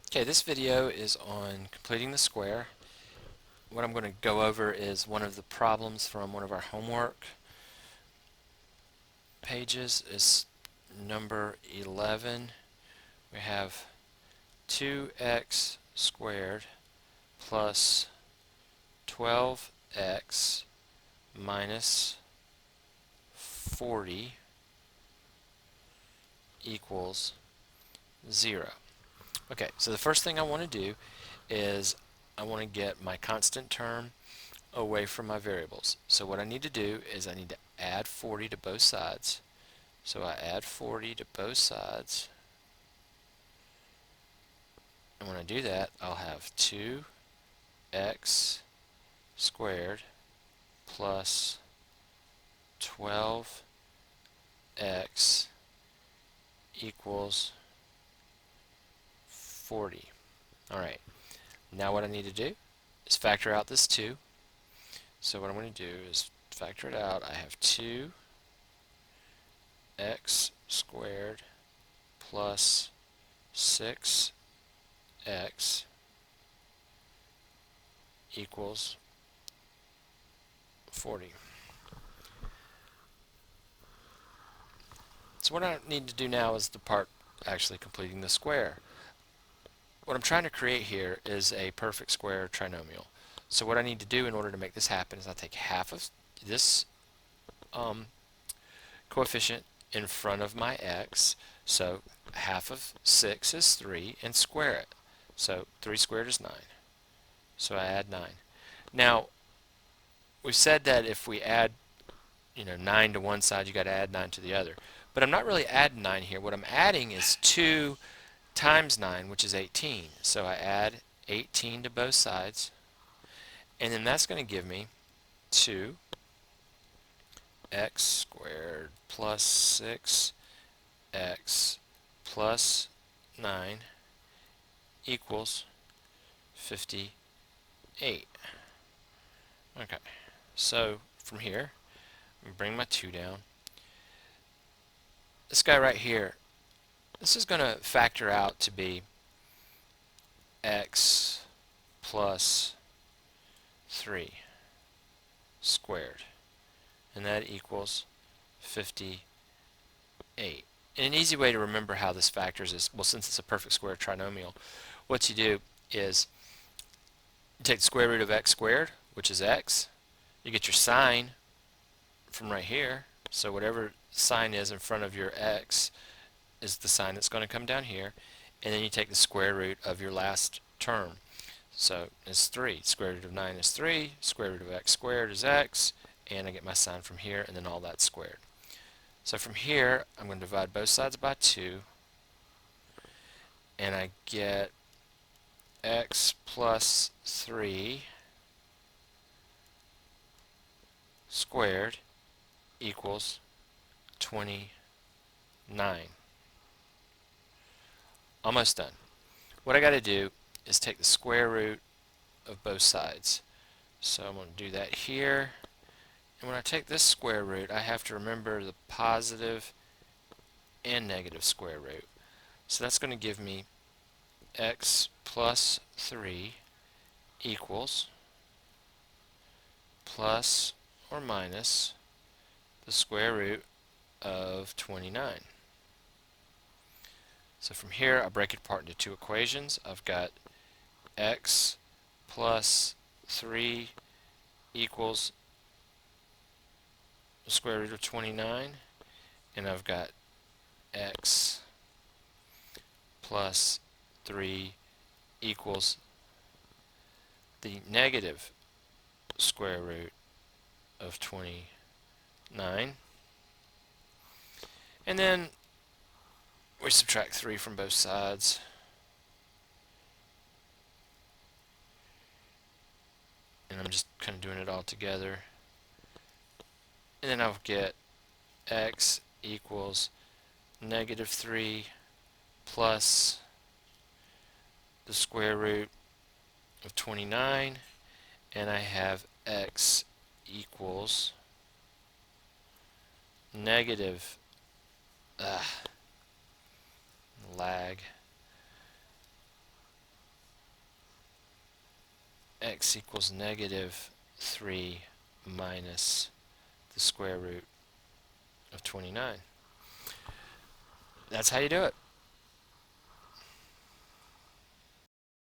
Okay, this video is on completing the square. What I'm going to go over is one of the problems from one of our homework pages is number 11. We have 2x squared plus 12x minus 40 equals 0. Okay, so the first thing I want to do is I want to get my constant term away from my variables. So what I need to do is I need to add 40 to both sides. So I add 40 to both sides. And when I do that, I'll have 2x squared plus 12x equals 40. Alright, now what I need to do is factor out this 2. So what I'm going to do is factor it out. I have 2x squared plus 6x equals 40. So what I need to do now is the part actually completing the square. What I'm trying to create here is a perfect square trinomial. So what I need to do in order to make this happen is I take half of this coefficient in front of my x. So half of 6 is 3 and square it. So 3 squared is 9. So I add 9. Now we've said that if we add 9 to one side, you got to add 9 to the other. But I'm not really adding 9 here. What I'm adding is 2 times 9, which is 18. So I add 18 to both sides. And then that's going to give me 2x squared plus 6x plus 9 equals 58. Okay, so from here, I'm going to bring my 2 down. This guy right here, this is going to factor out to be x plus 3 squared, and that equals 58. And an easy way to remember how this factors is, well, since it's a perfect square trinomial, what you do is you take the square root of x squared, which is x. You get your sign from right here. So whatever sign is in front of your x is the sign that's going to come down here. And then you take the square root of your last term. So it's 3. Square root of 9 is 3. Square root of x squared is x. And I get my sign from here, and then all that squared. So from here, I'm going to divide both sides by 2. And I get x plus 3 squared equals 29. Almost done. What I got to do is take the square root of both sides. So I'm going to do that here. And when I take this square root, I have to remember the positive and negative square root. So that's going to give me x plus 3 equals plus or minus the square root of 29. So from here, I break it apart into two equations. I've got x plus 3 equals the square root of 29, and I've got x plus 3 equals the negative square root of 29. And then we subtract 3 from both sides. And I'm just kind of doing it all together. And then I'll get x equals negative 3 plus the square root of 29, and I have x equals negative lag x equals negative 3 minus the square root of 29. That's how you do it.